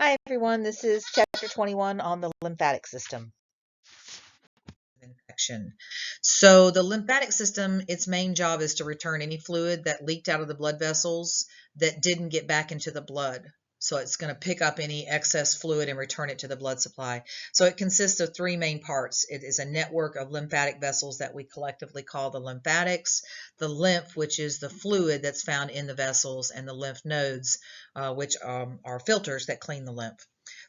Hi everyone, this is chapter 21 on the lymphatic system. Infection. So the lymphatic system, its main job is to return any fluid that leaked out of the blood vessels that didn't get back into the blood. So it's going to pick up any excess fluid and return it to the blood supply. So it consists of three main parts. It is a network of lymphatic vessels that we collectively call the lymphatics, the lymph, which is the fluid that's found in the vessels, and the lymph nodes, which are filters that clean the lymph.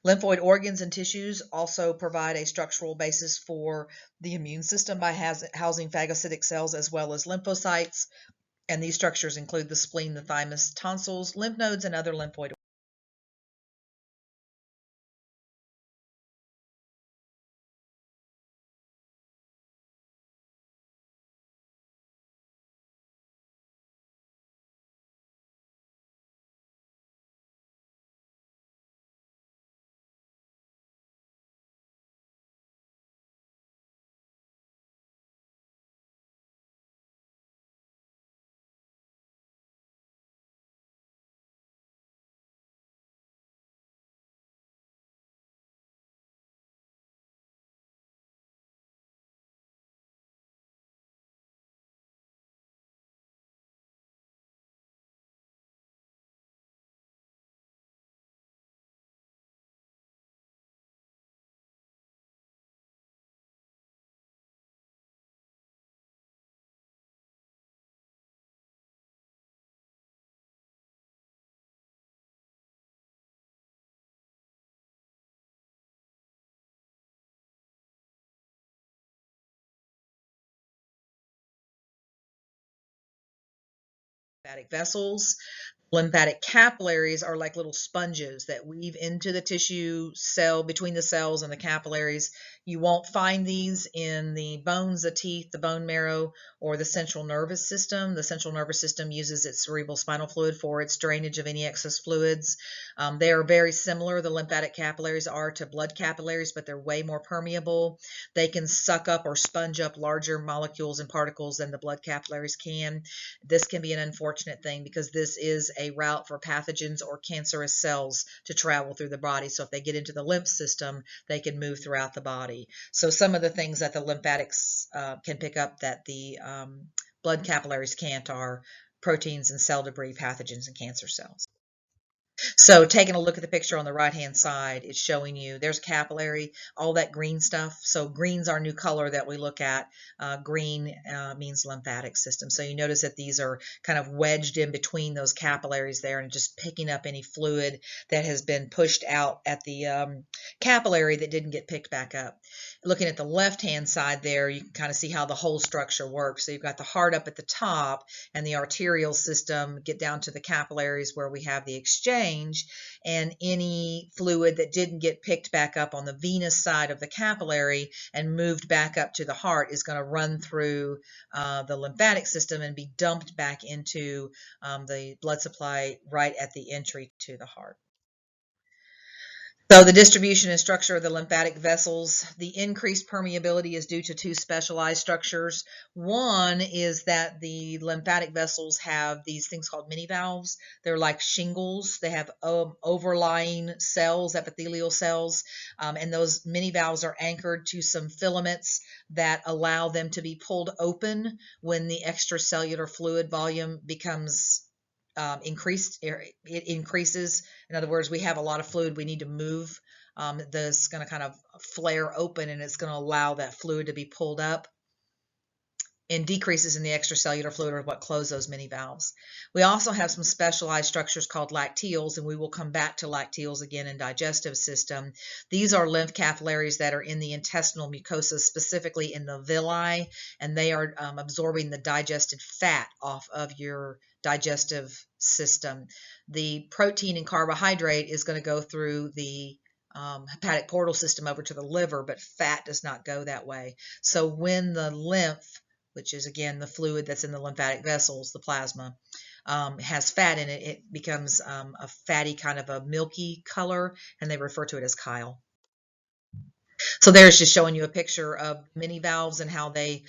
Lymphoid organs and tissues also provide a structural basis for the immune system by housing phagocytic cells as well as lymphocytes. And these structures include the spleen, the thymus, tonsils, lymph nodes, and other lymphoid lymphatic vessels. Lymphatic capillaries are like little sponges that weave into the tissue cell between the cells and the capillaries. You won't find these in the bones, the teeth, the bone marrow, or the central nervous system. The central nervous system uses its cerebral spinal fluid for its drainage of any excess fluids. They are very similar, the lymphatic capillaries are, to blood capillaries, but they're way more permeable. They can suck up or sponge up larger molecules and particles than the blood capillaries can. This can be an unfortunate thing because this is a route for pathogens or cancerous cells to travel through the body. So if they get into the lymph system, they can move throughout the body. So some of the things that the lymphatics can pick up that the blood capillaries can't are proteins and cell debris, pathogens, and cancer cells. So taking a look at the picture on the right-hand side, it's showing you there's capillary, all that green stuff. So green's our new color that we look at. Green means lymphatic system. So you notice that these are kind of wedged in between those capillaries there and just picking up any fluid that has been pushed out at the capillary that didn't get picked back up. Looking at the left-hand side there, you can kind of see how the whole structure works. So you've got the heart up at the top and the arterial system get down to the capillaries where we have the exchange, and any fluid that didn't get picked back up on the venous side of the capillary and moved back up to the heart is going to run through the lymphatic system and be dumped back into the blood supply right at the entry to the heart. So the distribution and structure of the lymphatic vessels, the increased permeability is due to two specialized structures. One is that the lymphatic vessels have these things called mini valves. They're like shingles. They have overlying cells, epithelial cells, and those mini valves are anchored to some filaments that allow them to be pulled open when the extracellular fluid volume becomes increased. It increases. In other words, we have a lot of fluid we need to move. This is going to kind of flare open, and it's going to allow that fluid to be pulled up. And decreases in the extracellular fluid are what close those mini valves. We also have some specialized structures called lacteals, and we will come back to lacteals again in digestive system. These are lymph capillaries that are in the intestinal mucosa, specifically in the villi, and they are absorbing the digested fat off of your digestive system. The protein and carbohydrate is going to go through the hepatic portal system over to the liver, but fat does not go that way. So when the lymph, which is again the fluid that's in the lymphatic vessels, the plasma, has fat in it, it becomes a fatty kind of a milky color, and they refer to it as chyle. So there's just showing you a picture of mini valves and how they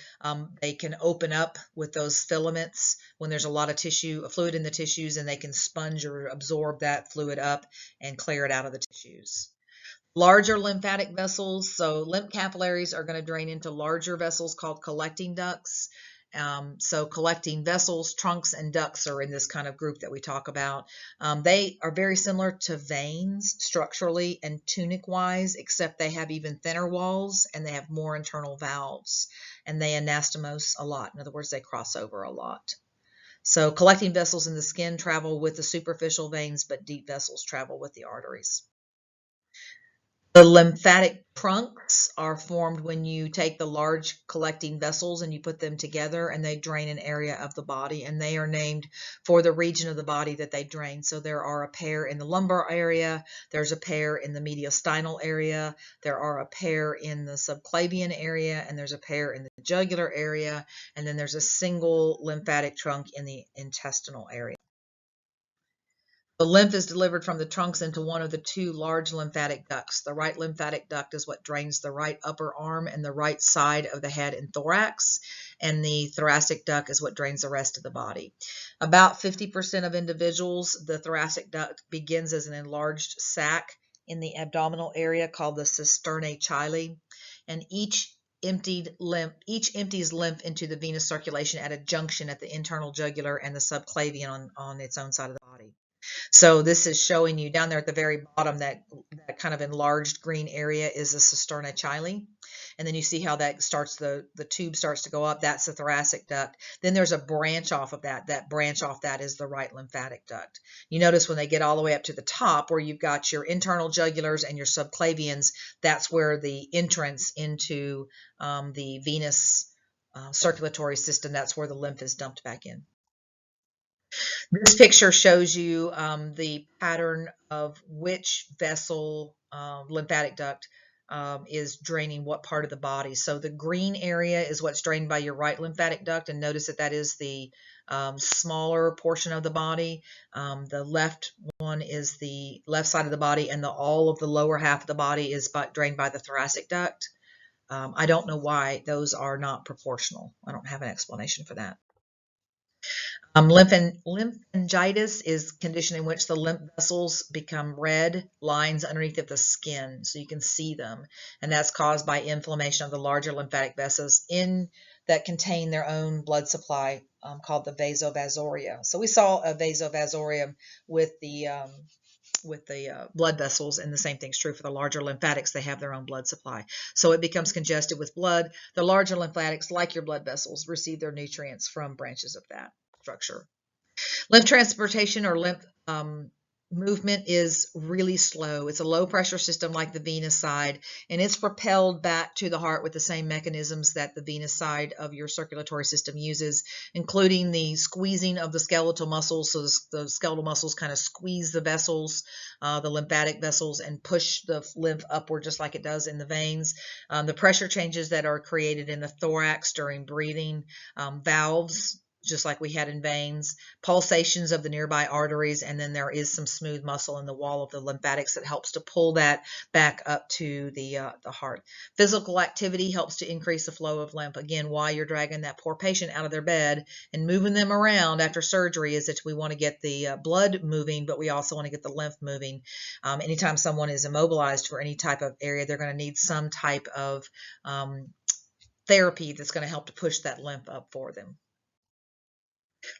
can open up with those filaments when there's a lot of tissue, fluid in the tissues, and they can sponge or absorb that fluid up and clear it out of the tissues. Larger lymphatic vessels, so lymph capillaries are going to drain into larger vessels called collecting ducts. So collecting vessels, trunks, and ducts are in this kind of group that we talk about. They are very similar to veins structurally and tunic-wise, except they have even thinner walls and they have more internal valves, and they anastomose a lot. In other words, they cross over a lot. So collecting vessels in the skin travel with the superficial veins, but deep vessels travel with the arteries. The lymphatic trunks are formed when you take the large collecting vessels and you put them together, and they drain an area of the body, and they are named for the region of the body that they drain. So there are a pair in the lumbar area, there's a pair in the mediastinal area, there are a pair in the subclavian area, and there's a pair in the jugular area, and then there's a single lymphatic trunk in the intestinal area. The lymph is delivered from the trunks into one of the two large lymphatic ducts. The right lymphatic duct is what drains the right upper arm and the right side of the head and thorax, and the thoracic duct is what drains the rest of the body. About 50% of individuals, the thoracic duct begins as an enlarged sac in the abdominal area called the cisternae chyli, and each empties lymph into the venous circulation at a junction at the internal jugular and the subclavian on its own side of the body. So this is showing you down there at the very bottom, that kind of enlarged green area is the cisternae chyli. And then you see how that starts, the tube starts to go up. That's the thoracic duct. Then there's a branch off of that. That branch off that is the right lymphatic duct. You notice when they get all the way up to the top where you've got your internal jugulars and your subclavians, that's where the entrance into the venous circulatory system, that's where the lymph is dumped back in. This picture shows you the pattern of which vessel, lymphatic duct, is draining what part of the body. So the green area is what's drained by your right lymphatic duct, and notice that that is the smaller portion of the body. The left one is the left side of the body, and all of the lower half of the body is drained by the thoracic duct. I don't know why those are not proportional. I don't have an explanation for that. Lymphangitis is a condition in which the lymph vessels become red lines underneath of the skin, so you can see them, and that's caused by inflammation of the larger lymphatic vessels that contain their own blood supply, called the vasovasoria. So we saw a vasovasoria with the blood vessels, and the same thing's true for the larger lymphatics. They have their own blood supply, so it becomes congested with blood. The larger lymphatics, like your blood vessels, receive their nutrients from branches of that structure. Lymph transportation or lymph movement is really slow. It's a low pressure system like the venous side, and it's propelled back to the heart with the same mechanisms that the venous side of your circulatory system uses, including the squeezing of the skeletal muscles. So the skeletal muscles kind of squeeze the vessels, the lymphatic vessels, and push the lymph upward just like it does in the veins. The pressure changes that are created in the thorax during breathing, valves, just like we had in veins, pulsations of the nearby arteries, and then there is some smooth muscle in the wall of the lymphatics that helps to pull that back up to the heart. Physical activity helps to increase the flow of lymph. Again, why you're dragging that poor patient out of their bed and moving them around after surgery is that we want to get the blood moving, but we also want to get the lymph moving. Anytime someone is immobilized for any type of area, they're going to need some type of therapy that's going to help to push that lymph up for them.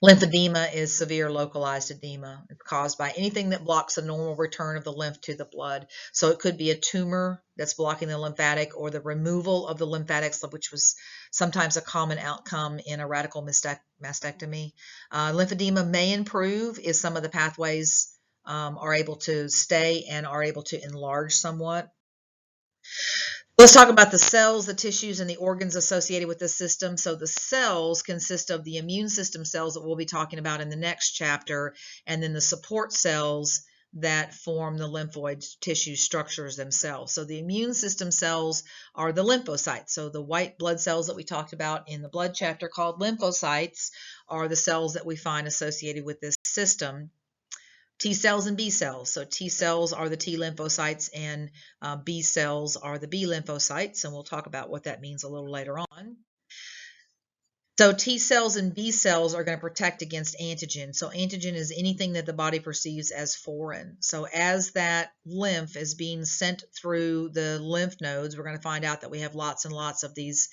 Lymphedema is severe localized edema. It's caused by anything that blocks the normal return of the lymph to the blood. So it could be a tumor that's blocking the lymphatic, or the removal of the lymphatics, which was sometimes a common outcome in a radical mastectomy. Lymphedema may improve if some of the pathways are able to stay and are able to enlarge somewhat. Let's talk about the cells, the tissues, and the organs associated with this system. So the cells consist of the immune system cells that we'll be talking about in the next chapter, and then the support cells that form the lymphoid tissue structures themselves. So the immune system cells are the lymphocytes. So the white blood cells that we talked about in the blood chapter called lymphocytes are the cells that we find associated with this system. T cells and B cells. So T cells are the T lymphocytes and B cells are the B lymphocytes, and we'll talk about what that means a little later on. So T cells and B cells are going to protect against antigen. So antigen is anything that the body perceives as foreign. So as that lymph is being sent through the lymph nodes, we're going to find out that we have lots and lots of these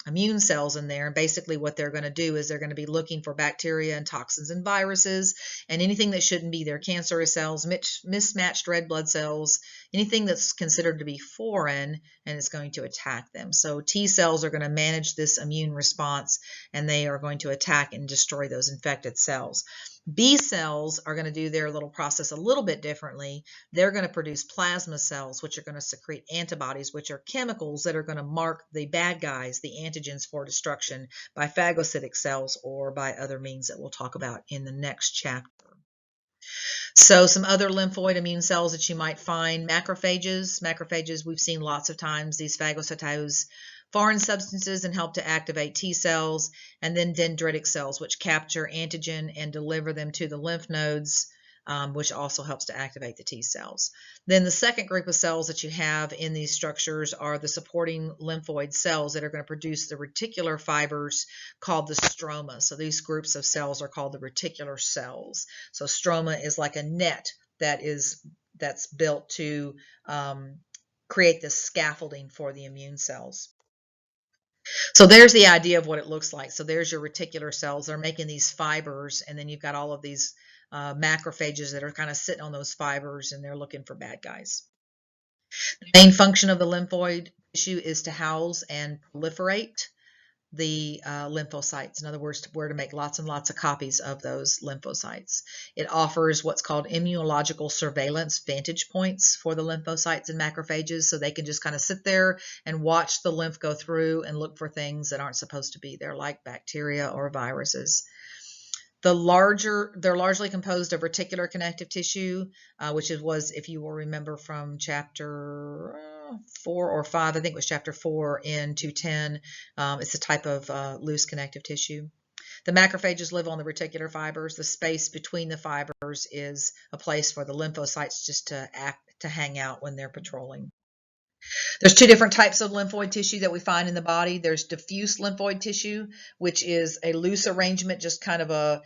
immune cells in there. And basically what they're going to do is they're going to be looking for bacteria and toxins and viruses and anything that shouldn't be there, cancerous cells, mismatched red blood cells, anything that's considered to be foreign, and it's going to attack them. So T cells are going to manage this immune response, and they are going to attack and destroy those infected cells. B cells are going to do their little process a little bit differently. They're going to produce plasma cells, which are going to secrete antibodies, which are chemicals that are going to mark the bad guys, the antigens, for destruction by phagocytic cells or by other means that we'll talk about in the next chapter. So some other lymphoid immune cells that you might find, macrophages. Macrophages we've seen lots of times. These phagocytose foreign substances and help to activate T cells, and then dendritic cells, which capture antigen and deliver them to the lymph nodes, which also helps to activate the T cells. Then the second group of cells that you have in these structures are the supporting lymphoid cells that are going to produce the reticular fibers called the stroma. So these groups of cells are called the reticular cells. So stroma is like a net that's built to create this scaffolding for the immune cells. So there's the idea of what it looks like. So there's your reticular cells. They're making these fibers, and then you've got all of these macrophages that are kind of sitting on those fibers, and they're looking for bad guys. The main function of the lymphoid tissue is to house and proliferate the lymphocytes. In other words, where to make lots and lots of copies of those lymphocytes. It offers what's called immunological surveillance vantage points for the lymphocytes and macrophages, so they can just kind of sit there and watch the lymph go through and look for things that aren't supposed to be there, like bacteria or viruses. They're largely composed of reticular connective tissue, which was, if you will remember from chapter 4 or 5, I think it was chapter 4 in 210, it's a type of loose connective tissue. The macrophages live on the reticular fibers. The space between the fibers is a place for the lymphocytes just to hang out when they're patrolling. There's two different types of lymphoid tissue that we find in the body. There's diffuse lymphoid tissue, which is a loose arrangement, just kind of a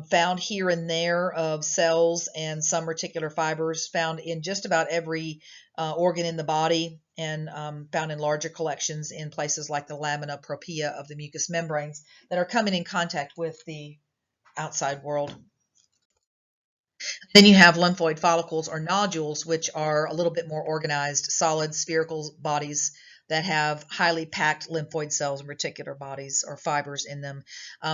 found here and there of cells and some reticular fibers found in just about every organ in the body, and found in larger collections in places like the lamina propria of the mucous membranes that are coming in contact with the outside world. Then you have lymphoid follicles or nodules, which are a little bit more organized, solid spherical bodies that have highly packed lymphoid cells and reticular bodies or fibers in them.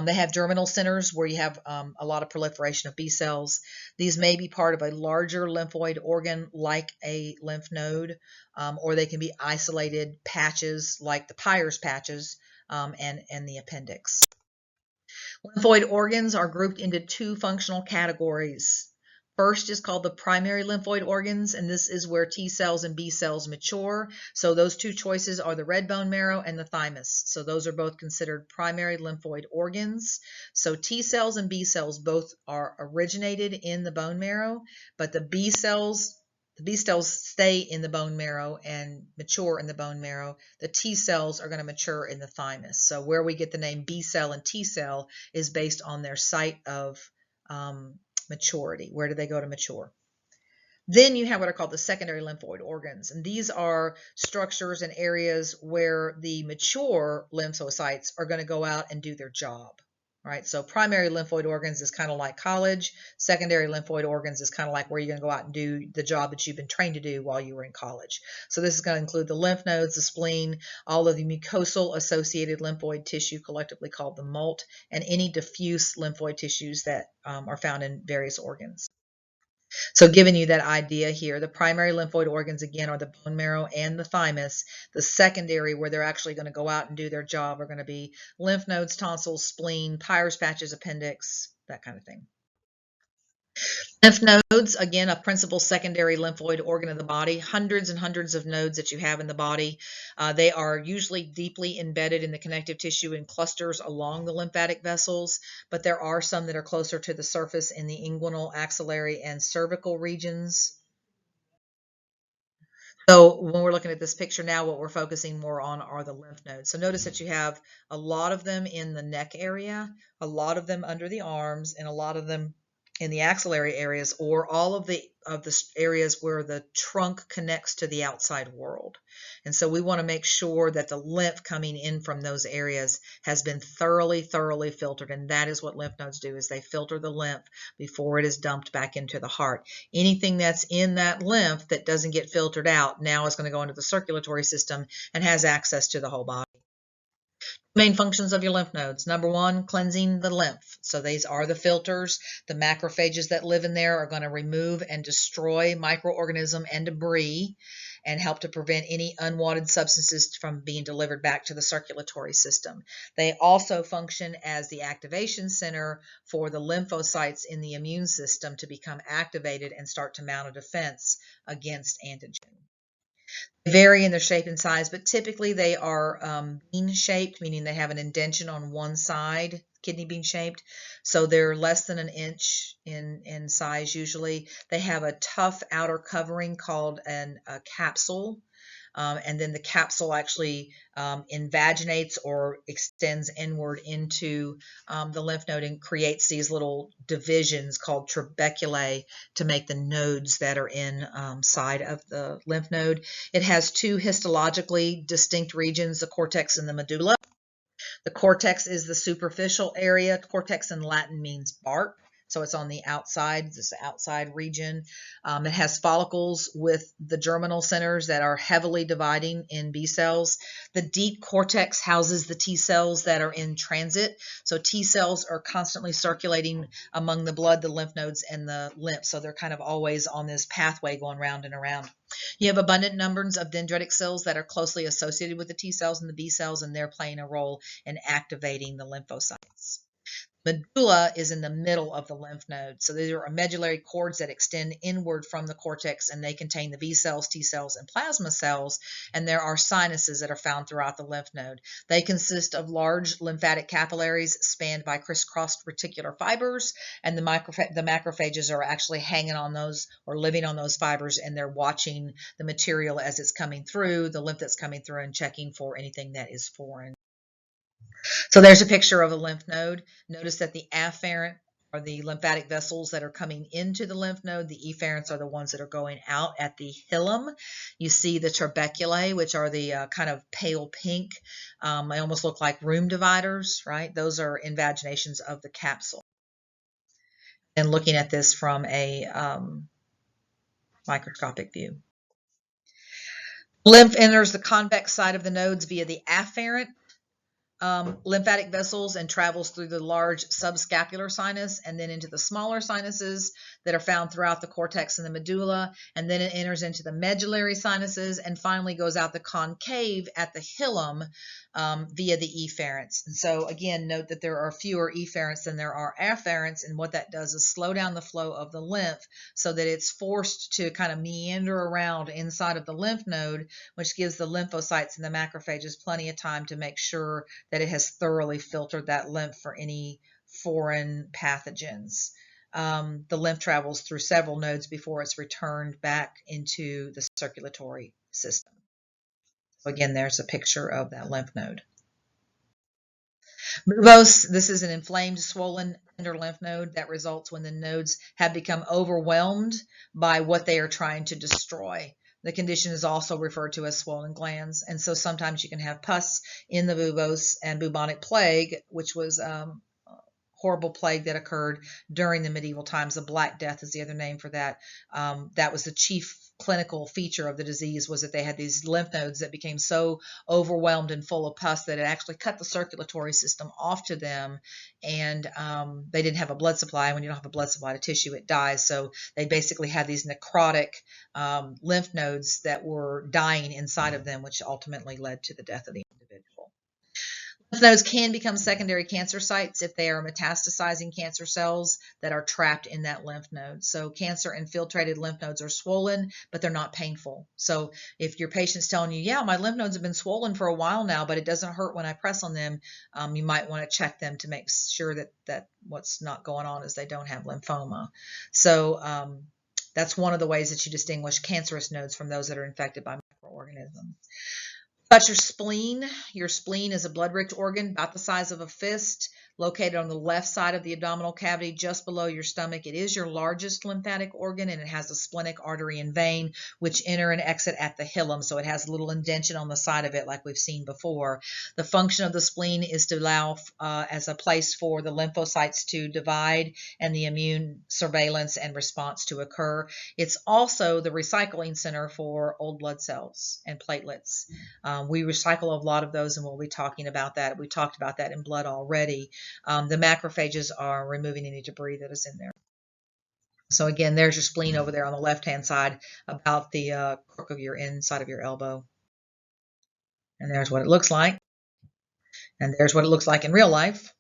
They have germinal centers where you have a lot of proliferation of B cells. These may be part of a larger lymphoid organ like a lymph node, or they can be isolated patches like the Peyer's patches and the appendix. Lymphoid organs are grouped into two functional categories. First is called the primary lymphoid organs, and this is where T cells and B cells mature. So those two choices are the red bone marrow and the thymus. So those are both considered primary lymphoid organs. So T cells and B cells both are originated in the bone marrow, but the B cells stay in the bone marrow and mature in the bone marrow. The T cells are going to mature in the thymus. So where we get the name B cell and T cell is based on their site of maturity. Where do they go to mature? Then you have what are called the secondary lymphoid organs, and these are structures and areas where the mature lymphocytes are going to go out and do their job. Right? So primary lymphoid organs is kind of like college. Secondary lymphoid organs is kind of like where you're going to go out and do the job that you've been trained to do while you were in college. So this is going to include the lymph nodes, the spleen, all of the mucosal associated lymphoid tissue, collectively called the MULT, and any diffuse lymphoid tissues that are found in various organs. So giving you that idea here, the primary lymphoid organs, again, are the bone marrow and the thymus. The secondary, where they're actually going to go out and do their job, are going to be lymph nodes, tonsils, spleen, Peyer's patches, appendix, that kind of thing. Lymph nodes, again, a principal secondary lymphoid organ of the body, hundreds and hundreds of nodes that you have in the body. They are usually deeply embedded in the connective tissue in clusters along the lymphatic vessels, but there are some that are closer to the surface in the inguinal, axillary, and cervical regions. So when we're looking at this picture now, what we're focusing more on are the lymph nodes. So notice that you have a lot of them in the neck area, a lot of them under the arms, and a lot of them in the axillary areas, or all of the areas where the trunk connects to the outside world. And so we want to make sure that the lymph coming in from those areas has been thoroughly filtered, and that is what lymph nodes do, is they filter the lymph before it is dumped back into the heart. Anything that's in that lymph that doesn't get filtered out now is going to go into the circulatory system and has access to the whole body. Main functions of your lymph nodes. Number one, cleansing the lymph. So these are the filters. The macrophages that live in there are going to remove and destroy microorganism and debris and help to prevent any unwanted substances from being delivered back to the circulatory system. They also function as the activation center for the lymphocytes in the immune system to become activated and start to mount a defense against antigen. Vary in their shape and size, but typically they are bean shaped, meaning they have an indention on one side, kidney bean shaped. So they're less than an inch in size usually. They have a tough outer covering called a capsule. And then the capsule actually invaginates or extends inward into the lymph node and creates these little divisions called trabeculae to make the nodes that are inside of the lymph node. It has two histologically distinct regions, the cortex and the medulla. The cortex is the superficial area. Cortex in Latin means bark. So it's on the outside, this outside region. It has follicles with the germinal centers that are heavily dividing in B cells. The deep cortex houses the T cells that are in transit. So T cells are constantly circulating among the blood, the lymph nodes, and the lymph. So they're kind of always on this pathway going round and around. You have abundant numbers of dendritic cells that are closely associated with the T cells and the B cells, and they're playing a role in activating the lymphocytes. Medulla is in the middle of the lymph node. So these are medullary cords that extend inward from the cortex, and they contain the B cells, T cells, and plasma cells. And there are sinuses that are found throughout the lymph node. They consist of large lymphatic capillaries spanned by crisscrossed reticular fibers, and the macrophages are actually hanging on those or living on those fibers, and they're watching the material as it's coming through, the lymph that's coming through, and checking for anything that is foreign. So there's a picture of a lymph node. Notice that the afferent are the lymphatic vessels that are coming into the lymph node. The efferents are the ones that are going out at the hilum. You see the trabeculae, which are the kind of pale pink. They almost look like room dividers, right? Those are invaginations of the capsule. And looking at this from a microscopic view. Lymph enters the convex side of the nodes via the afferent lymphatic vessels and travels through the large subscapular sinus and then into the smaller sinuses that are found throughout the cortex and the medulla, and then it enters into the medullary sinuses and finally goes out the concave at the hilum via the efferents. And so again, note that there are fewer efferents than there are afferents, and what that does is slow down the flow of the lymph so that it's forced to kind of meander around inside of the lymph node, which gives the lymphocytes and the macrophages plenty of time to make sure that it has thoroughly filtered that lymph for any foreign pathogens. The lymph travels through several nodes before it's returned back into the circulatory system. So again, there's a picture of that lymph node. Buboes, this is an inflamed, swollen tender lymph node that results when the nodes have become overwhelmed by what they are trying to destroy. The condition is also referred to as swollen glands, and so sometimes you can have pus in the buboes, and bubonic plague, which was horrible plague that occurred during the medieval times. The Black Death is the other name for that. That was the chief clinical feature of the disease, was that they had these lymph nodes that became so overwhelmed and full of pus that it actually cut the circulatory system off to them, and they didn't have a blood supply. When you don't have a blood supply to tissue, it dies. So they basically had these necrotic lymph nodes that were dying inside of them, which ultimately led to the death of the individual. Lymph nodes can become secondary cancer sites if they are metastasizing cancer cells that are trapped in that lymph node. So cancer-infiltrated lymph nodes are swollen, but they're not painful. So if your patient's telling you, yeah, my lymph nodes have been swollen for a while now, but it doesn't hurt when I press on them, you might want to check them to make sure that what's not going on is they don't have lymphoma. So that's one of the ways that you distinguish cancerous nodes from those that are infected by microorganisms. About your spleen. Your spleen is a blood-rich organ about the size of a fist, located on the left side of the abdominal cavity, just below your stomach. It is your largest lymphatic organ, and it has a splenic artery and vein, which enter and exit at the hilum. So it has a little indention on the side of it, like we've seen before. The function of the spleen is to allow as a place for the lymphocytes to divide and the immune surveillance and response to occur. It's also the recycling center for old blood cells and platelets. We recycle a lot of those, and we'll be talking about that. We talked about that in blood already. The macrophages are removing any debris that is in there. So again, there's your spleen over there on the left-hand side, about the crook of your inside of your elbow. And there's what it looks like. And there's what it looks like in real life.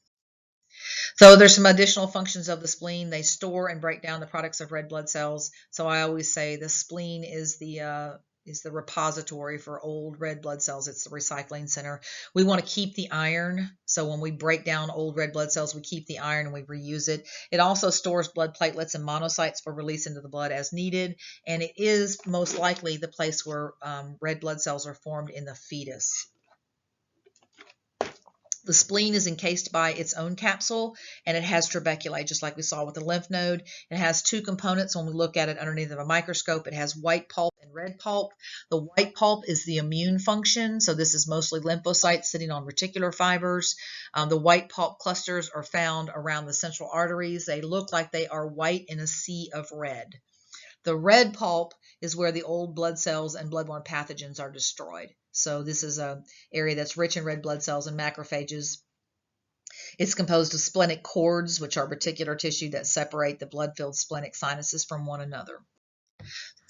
So there's some additional functions of the spleen. They store and break down the products of red blood cells. So I always say the spleen is the repository for old red blood cells. It's the recycling center. We want to keep the iron. So when we break down old red blood cells, we keep the iron and we reuse it. It also stores blood platelets and monocytes for release into the blood as needed. And it is most likely the place where red blood cells are formed in the fetus. The spleen is encased by its own capsule, and it has trabeculae, just like we saw with the lymph node. It has two components when we look at it underneath of a microscope. It has white pulp and red pulp. The white pulp is the immune function, so this is mostly lymphocytes sitting on reticular fibers. The white pulp clusters are found around the central arteries. They look like they are white in a sea of red. The red pulp is where the old blood cells and bloodborne pathogens are destroyed. So this is an area that's rich in red blood cells and macrophages. It's composed of splenic cords, which are reticular tissue that separate the blood-filled splenic sinuses from one another.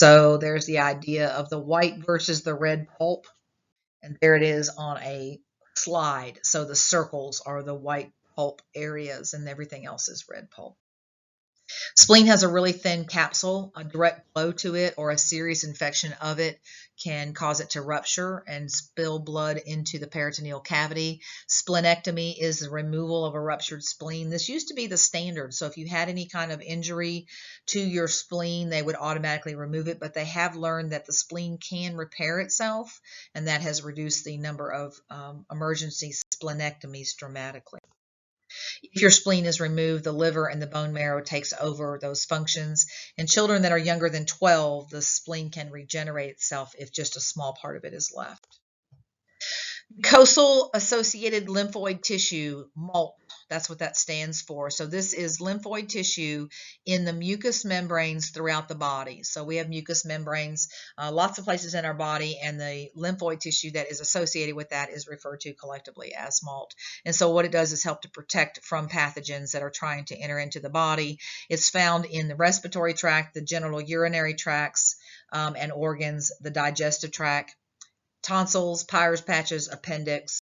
So there's the idea of the white versus the red pulp. And there it is on a slide. So the circles are the white pulp areas and everything else is red pulp. Spleen has a really thin capsule. A direct blow to it or a serious infection of it can cause it to rupture and spill blood into the peritoneal cavity. Splenectomy is the removal of a ruptured spleen. This used to be the standard. So if you had any kind of injury to your spleen, they would automatically remove it. But they have learned that the spleen can repair itself, and that has reduced the number of emergency splenectomies dramatically. If your spleen is removed, the liver and the bone marrow takes over those functions. In children that are younger than 12, the spleen can regenerate itself if just a small part of it is left. Mucosal associated lymphoid tissue, MALT, that's what that stands for. So this is lymphoid tissue in the mucous membranes throughout the body. So we have mucous membranes lots of places in our body, and the lymphoid tissue that is associated with that is referred to collectively as MALT. And so what it does is help to protect from pathogens that are trying to enter into the body. It's found in the respiratory tract, the genital urinary tracts and organs, the digestive tract, tonsils, Peyer's patches, appendix.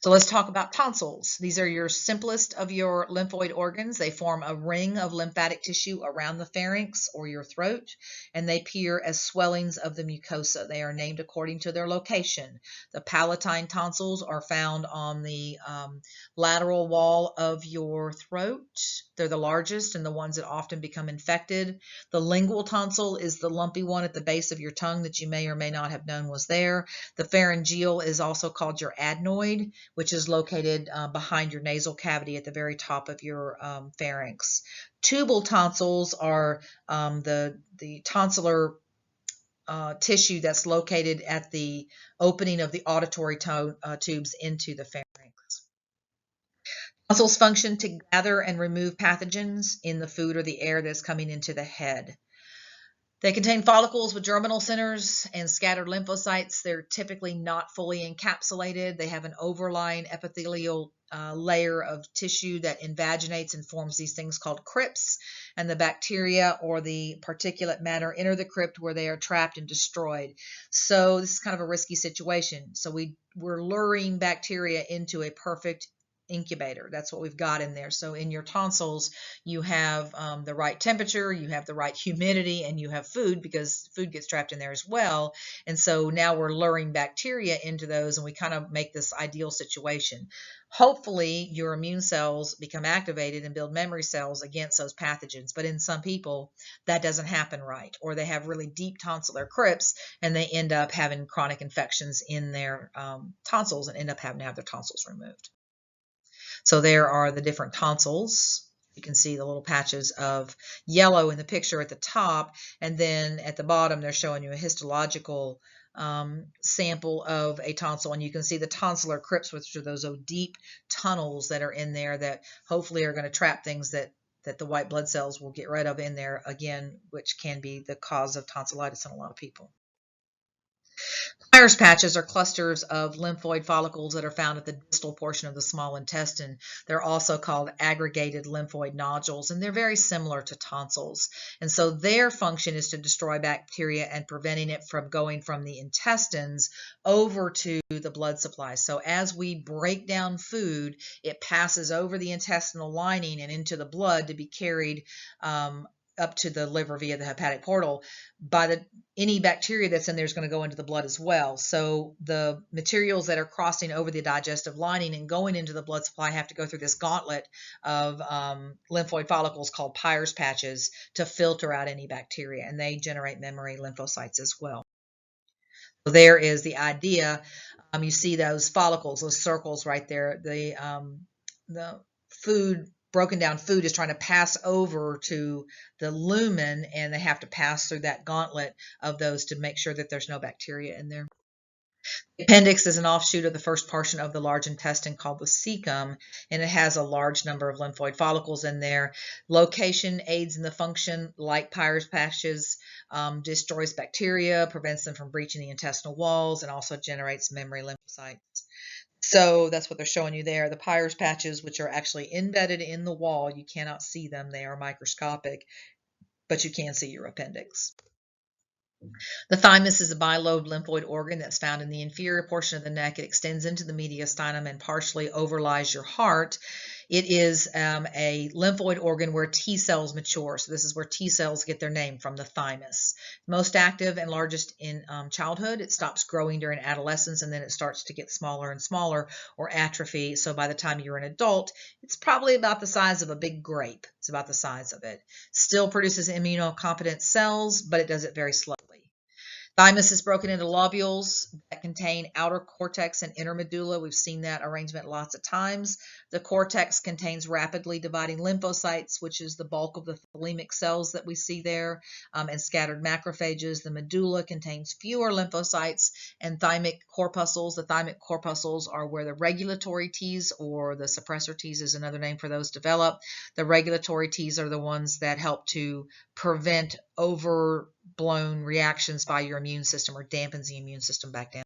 So let's talk about tonsils. These are your simplest of your lymphoid organs. They form a ring of lymphatic tissue around the pharynx or your throat, and they appear as swellings of the mucosa. They are named according to their location. The palatine tonsils are found on the lateral wall of your throat. They're the largest and the ones that often become infected. The lingual tonsil is the lumpy one at the base of your tongue that you may or may not have known was there. The pharyngeal is also called your adenoid, which is located behind your nasal cavity at the very top of your pharynx. Tubal tonsils are the tonsillar tissue that's located at the opening of the auditory tubes into the pharynx. Tonsils function to gather and remove pathogens in the food or the air that's coming into the head. They contain follicles with germinal centers and scattered lymphocytes. They're typically not fully encapsulated. They have an overlying epithelial layer of tissue that invaginates and forms these things called crypts, and the bacteria or the particulate matter enter the crypt where they are trapped and destroyed. So this is kind of a risky situation. So we're luring bacteria into a perfect incubator. That's what we've got in there. So in your tonsils, you have the right temperature, you have the right humidity, and you have food, because food gets trapped in there as well. And so now we're luring bacteria into those, and we kind of make this ideal situation. Hopefully your immune cells become activated and build memory cells against those pathogens. But in some people, that doesn't happen right, or they have really deep tonsillar crypts and they end up having chronic infections in their tonsils and end up having to have their tonsils removed. So there are the different tonsils. You can see the little patches of yellow in the picture at the top, and then at the bottom they're showing you a histological sample of a tonsil, and you can see the tonsillar crypts, which are those deep tunnels that are in there that hopefully are going to trap things that the white blood cells will get rid of in there again, which can be the cause of tonsillitis in a lot of people. Peyer's patches are clusters of lymphoid follicles that are found at the distal portion of the small intestine. They're also called aggregated lymphoid nodules, and they're very similar to tonsils. And so their function is to destroy bacteria and preventing it from going from the intestines over to the blood supply. So as we break down food, it passes over the intestinal lining and into the blood to be carried up to the liver via the hepatic portal. Any bacteria that's in there is going to go into the blood as well. So the materials that are crossing over the digestive lining and going into the blood supply have to go through this gauntlet of lymphoid follicles called Peyer's patches to filter out any bacteria, and they generate memory lymphocytes as well. So there is the idea. You see those follicles, those circles right there. The food, broken down food, is trying to pass over to the lumen, and they have to pass through that gauntlet of those to make sure that there's no bacteria in there. The appendix is an offshoot of the first portion of the large intestine called the cecum, and it has a large number of lymphoid follicles in there. Location aids in the function, like Peyer's patches, destroys bacteria, prevents them from breaching the intestinal walls, and also generates memory lymphocytes. So that's what they're showing you there. The Peyer's patches, which are actually embedded in the wall, you cannot see them. They are microscopic, but you can see your appendix. The thymus is a bilobed lymphoid organ that's found in the inferior portion of the neck. It extends into the mediastinum and partially overlies your heart. It is a lymphoid organ where T cells mature. So this is where T cells get their name from, the thymus. Most active and largest in childhood. It stops growing during adolescence, and then it starts to get smaller and smaller or atrophy. So by the time you're an adult, it's probably about the size of a big grape. It's about the size of it. Still produces immunocompetent cells, but it does it very slowly. Thymus is broken into lobules that contain outer cortex and inner medulla. We've seen that arrangement lots of times. The cortex contains rapidly dividing lymphocytes, which is the bulk of the thalamic cells that we see there, and scattered macrophages. The medulla contains fewer lymphocytes and thymic corpuscles. The thymic corpuscles are where the regulatory Ts, or the suppressor Ts is another name for those, develop. The regulatory Ts are the ones that help to prevent overblown reactions by your immune system, or dampens the immune system back down.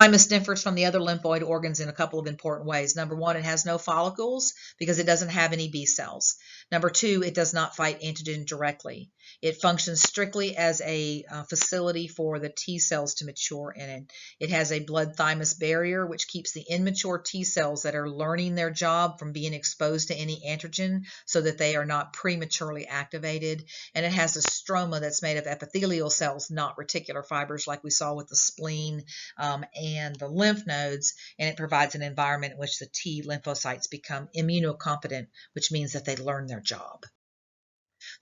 Thymus differs from the other lymphoid organs in a couple of important ways. Number one, it has no follicles because it doesn't have any B cells. Number two, it does not fight antigen directly. It functions strictly as a facility for the T cells to mature in it. It has a blood thymus barrier, which keeps the immature T cells that are learning their job from being exposed to any antigen so that they are not prematurely activated. And it has a stroma that's made of epithelial cells, not reticular fibers like we saw with the spleen and the lymph nodes, and it provides an environment in which the T lymphocytes become immunocompetent, which means that they learn their job.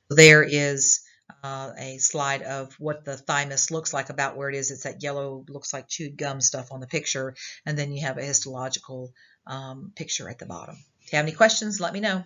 There is a slide of what the thymus looks like, about where it is. It's that yellow, looks like chewed gum stuff on the picture, and then you have a histological picture at the bottom. If you have any questions, let me know.